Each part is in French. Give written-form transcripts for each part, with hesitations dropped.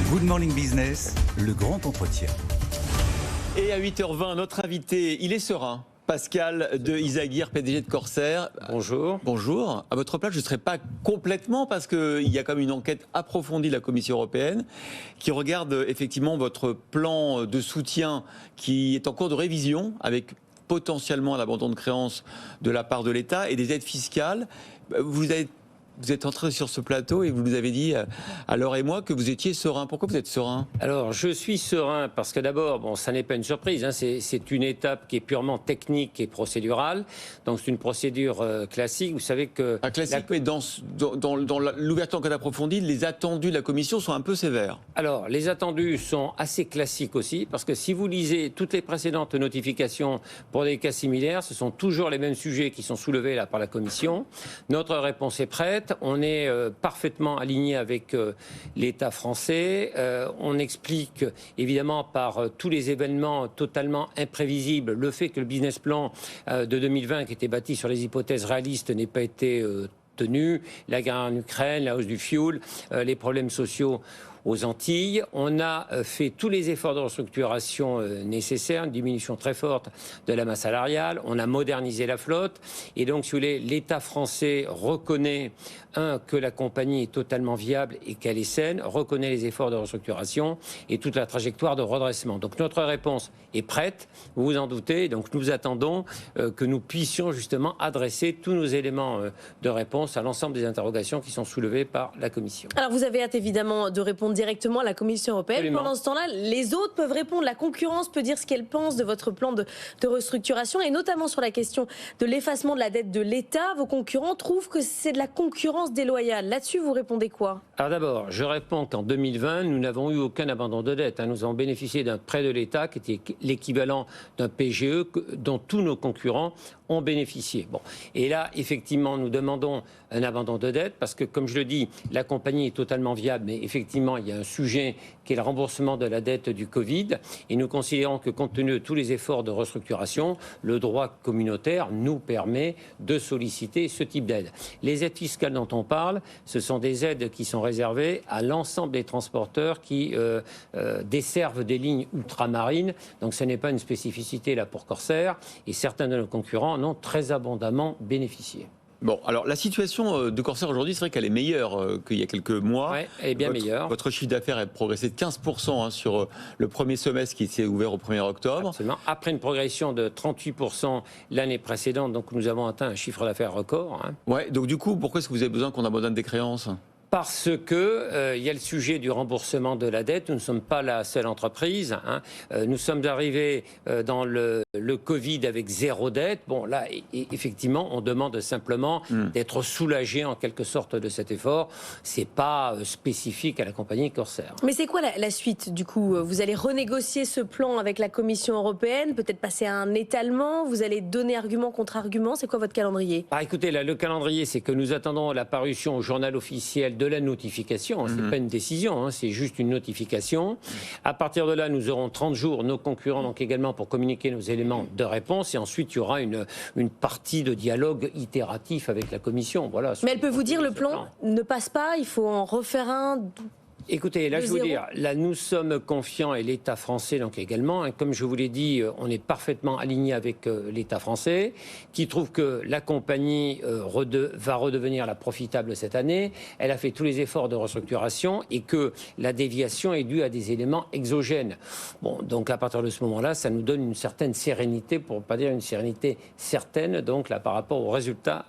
Good Morning Business, le grand entretien. Et à 8h20, notre invité, il est serein. Pascal de Izagirre, PDG de Corsair. Bonjour. Bonjour. À votre place, je ne serai pas complètement parce qu'il y a quand même une enquête approfondie de la Commission européenne qui regarde effectivement votre plan de soutien qui est en cours de révision avec potentiellement l'abandon de créances de la part de l'État et des aides fiscales. Vous êtes entré sur ce plateau et vous nous avez dit, à Laure et moi, que vous étiez serein. Pourquoi vous êtes serein ? Alors, je suis serein parce que d'abord, bon, ça n'est pas une surprise, hein, c'est une étape qui est purement technique et procédurale. Donc, c'est une procédure classique. Vous savez que... Classique, mais dans l'ouverture d'enquête approfondie, les attendus de la Commission sont un peu sévères. Alors, les attendus sont assez classiques aussi, parce que si vous lisez toutes les précédentes notifications pour des cas similaires, ce sont toujours les mêmes sujets qui sont soulevés là par la Commission. Notre réponse est prête. On est parfaitement aligné avec l'État français. On explique évidemment par tous les événements totalement imprévisibles le fait que le business plan de 2020 qui était bâti sur les hypothèses réalistes n'ait pas été tenu. La guerre en Ukraine, la hausse du fioul, les problèmes sociaux aux Antilles. On a fait tous les efforts de restructuration nécessaires, une diminution très forte de la masse salariale. On a modernisé la flotte. Et donc, si vous voulez, l'État français reconnaît, que la compagnie est totalement viable et qu'elle est saine, reconnaît les efforts de restructuration et toute la trajectoire de redressement. Donc, notre réponse est prête, vous vous en doutez. Donc, nous attendons que nous puissions justement adresser tous nos éléments de réponse à l'ensemble des interrogations qui sont soulevées par la Commission. Alors, vous avez hâte évidemment de répondre directement à la Commission européenne. Absolument. Pendant ce temps-là, les autres peuvent répondre. La concurrence peut dire ce qu'elle pense de votre plan de restructuration et notamment sur la question de l'effacement de la dette de l'État. Vos concurrents trouvent que c'est de la concurrence déloyale. Là-dessus, vous répondez quoi ? Alors d'abord, je réponds qu'en 2020, nous n'avons eu aucun abandon de dette. Nous avons bénéficié d'un prêt de l'État qui était l'équivalent d'un PGE dont tous nos concurrents ont bénéficié. Bon. Et là, effectivement, nous demandons un abandon de dette parce que, comme je le dis, la compagnie est totalement viable, mais effectivement, il y a un sujet qui est le remboursement de la dette du Covid. Et nous considérons que, compte tenu de tous les efforts de restructuration, le droit communautaire nous permet de solliciter ce type d'aide. Les aides fiscales dont on parle, ce sont des aides qui sont réservées à l'ensemble des transporteurs qui desservent des lignes ultramarines. Donc, ce n'est pas une spécificité là pour Corsair. Et certains de nos concurrents en ont très abondamment bénéficié. Bon, alors la situation de Corsair aujourd'hui, c'est vrai qu'elle est meilleure qu'il y a quelques mois. Oui, elle est bien meilleure. Votre chiffre d'affaires a progressé de 15% sur le premier semestre qui s'est ouvert au 1er octobre. Absolument. Après une progression de 38% l'année précédente, donc nous avons atteint un chiffre d'affaires record. Ouais, donc du coup, pourquoi est-ce que vous avez besoin qu'on abandonne des créances ? Parce que y a le sujet du remboursement de la dette. Nous ne sommes pas la seule entreprise. Nous sommes arrivés dans le Covid avec zéro dette. Bon, là, effectivement, on demande simplement d'être soulagé en quelque sorte de cet effort. C'est pas spécifique à la compagnie Corsair. Mais c'est quoi la suite du coup ? Vous allez renégocier ce plan avec la Commission européenne, peut-être passer à un étalement, vous allez donner argument contre argument. C'est quoi votre calendrier ? Écoutez, là, le calendrier, c'est que nous attendons la parution au journal officiel de la notification. C'est pas une décision, c'est juste une notification. À partir de là, nous aurons 30 jours, nos concurrents donc également, pour communiquer nos éléments de réponse. Et ensuite, il y aura une partie de dialogue itératif avec la Commission. Voilà. Mais elle peut vous dire le plan ne passe pas, il faut en refaire un. Écoutez, là, je veux dire, là, nous sommes confiants et l'État français, donc également. Comme je vous l'ai dit, on est parfaitement aligné avec l'État français, qui trouve que la compagnie va redevenir la profitable cette année. Elle a fait tous les efforts de restructuration et que la déviation est due à des éléments exogènes. Bon, donc à partir de ce moment-là, ça nous donne une certaine sérénité, pour ne pas dire une sérénité certaine, donc là, par rapport aux résultats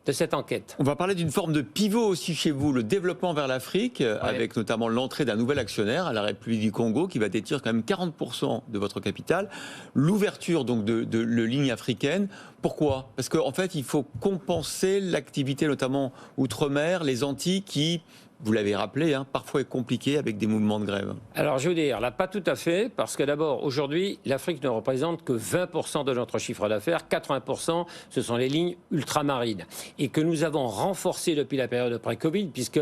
de cette enquête. On va parler d'une forme de pivot aussi chez vous, le développement vers l'Afrique, avec notamment l'entrée d'un nouvel actionnaire à la République du Congo qui va détenir quand même 40% de votre capital, l'ouverture donc de lignes africaines. Pourquoi ? Parce qu'en fait, il faut compenser l'activité notamment outre-mer, les Antilles qui, vous l'avez rappelé, parfois est compliqué avec des mouvements de grève. Alors, je veux dire, là, pas tout à fait, parce que d'abord, aujourd'hui, l'Afrique ne représente que 20% de notre chiffre d'affaires, 80%, ce sont les lignes ultramarines, et que nous avons renforcé depuis la période pré-Covid, puisque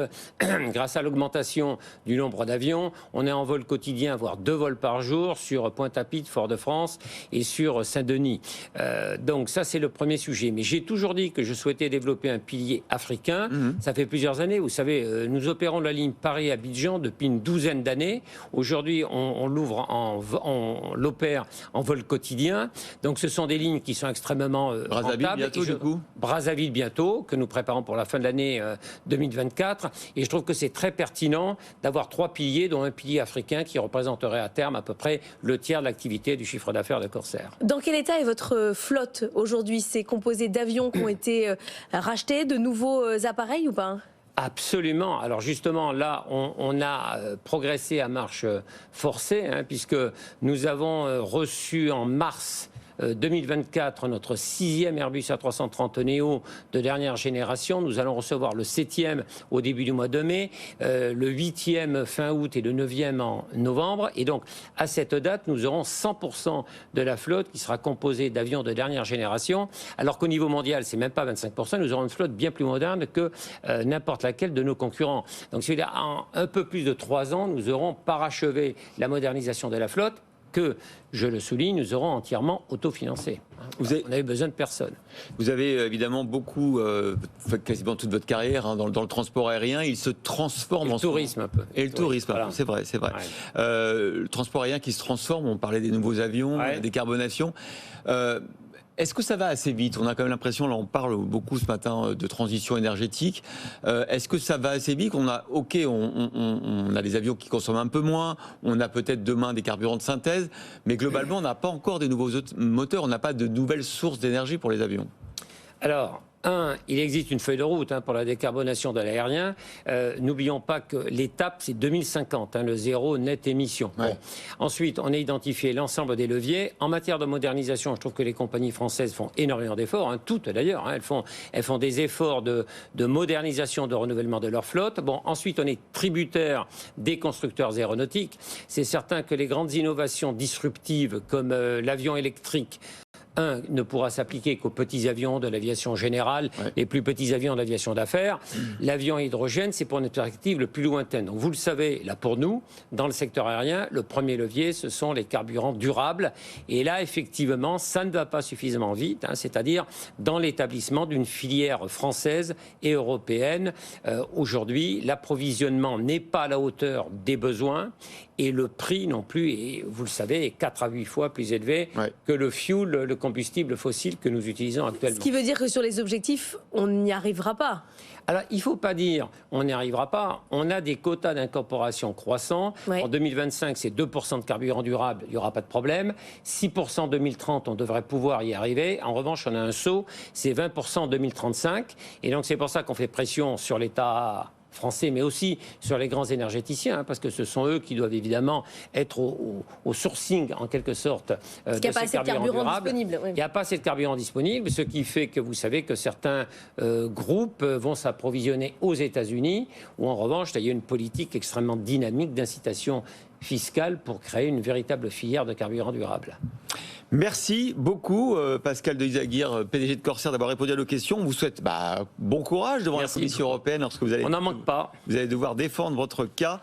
grâce à l'augmentation du nombre d'avions, on est en vol quotidien, voire 2 vols par jour, sur Pointe-à-Pitre, Fort-de-France, et sur Saint-Denis. Donc ça, c'est le premier sujet. Mais j'ai toujours dit que je souhaitais développer un pilier africain. Ça fait plusieurs années, vous savez, nous nous opérons la ligne Paris-Abidjan depuis une douzaine d'années. Aujourd'hui, on l'opère en vol quotidien. Donc ce sont des lignes qui sont extrêmement Brazzaville rentables. bientôt, du coup Brazzaville bientôt, que nous préparons pour la fin de l'année 2024. Et je trouve que c'est très pertinent d'avoir 3 piliers, dont un pilier africain qui représenterait à terme à peu près le tiers de l'activité du chiffre d'affaires de Corsair. Dans quel état est votre flotte aujourd'hui? C'est composé d'avions qui ont été rachetés, de nouveaux appareils ou pas? Absolument. Alors justement, là, on a progressé à marche forcée, puisque nous avons reçu en mars 2024 notre 6e Airbus A330 Neo de dernière génération. Nous allons recevoir le 7e au début du mois de mai, le 8e fin août et le 9e en novembre. Et donc, à cette date, nous aurons 100% de la flotte qui sera composée d'avions de dernière génération, alors qu'au niveau mondial, c'est même pas 25%. Nous aurons une flotte bien plus moderne que n'importe laquelle de nos concurrents. Donc, en un peu plus de 3 ans, nous aurons parachevé la modernisation de la flotte, que, je le souligne, nous aurons entièrement autofinancé. On n'avait besoin de personne. Vous avez évidemment beaucoup, fait quasiment toute votre carrière dans le transport aérien. Il se transforme en le tourisme un peu. Et le tourisme, voilà. C'est vrai. Ouais. Le transport aérien qui se transforme, on parlait des nouveaux avions, la décarbonation. Est-ce que ça va assez vite? On a quand même l'impression, là on parle beaucoup ce matin de transition énergétique. Est-ce que ça va assez vite? On a des avions qui consomment un peu moins, on a peut-être demain des carburants de synthèse, mais globalement on n'a pas encore des nouveaux moteurs, on n'a pas de nouvelles sources d'énergie pour les avions. Alors, il existe une feuille de route pour la décarbonation de l'aérien. N'oublions pas que l'étape, c'est 2050, le zéro net émission. Ouais. Bon. Ensuite, on a identifié l'ensemble des leviers. En matière de modernisation, je trouve que les compagnies françaises font énormément d'efforts, toutes d'ailleurs. Elles font des efforts de modernisation, de renouvellement de leur flotte. Bon, ensuite, on est tributaire des constructeurs aéronautiques. C'est certain que les grandes innovations disruptives comme l'avion électrique, ne pourra s'appliquer qu'aux petits avions de l'aviation générale, les plus petits avions de l'aviation d'affaires. L'avion à hydrogène, c'est pour une perspective le plus lointaine. Donc vous le savez, là pour nous, dans le secteur aérien, le premier levier, ce sont les carburants durables. Et là, effectivement, ça ne va pas suffisamment vite, c'est-à-dire dans l'établissement d'une filière française et européenne. Aujourd'hui, l'approvisionnement n'est pas à la hauteur des besoins et le prix non plus, et vous le savez, est 4 à 8 fois plus élevé que le fuel, le combustible fossile que nous utilisons actuellement. Ce qui veut dire que sur les objectifs, on n'y arrivera pas. Alors, il ne faut pas dire on n'y arrivera pas. On a des quotas d'incorporation croissants. En 2025, c'est 2% de carburant durable, il n'y aura pas de problème. 6% en 2030, on devrait pouvoir y arriver. En revanche, on a un saut, c'est 20% en 2035. Et donc, c'est pour ça qu'on fait pression sur l'État français, mais aussi sur les grands énergéticiens, parce que ce sont eux qui doivent évidemment être au sourcing, en quelque sorte, de ces carburants durables. Il n'y a pas assez de carburant disponible, ce qui fait que vous savez que certains groupes vont s'approvisionner aux États-Unis, où en revanche, il y a une politique extrêmement dynamique d'incitation fiscale pour créer une véritable filière de carburant durable. Merci beaucoup Pascal de Izaguirre, PDG de Corsair, d'avoir répondu à nos questions. On vous souhaite bon courage devant la Commission européenne lorsque vous allez... On n'en manque pas. Vous allez devoir défendre votre cas.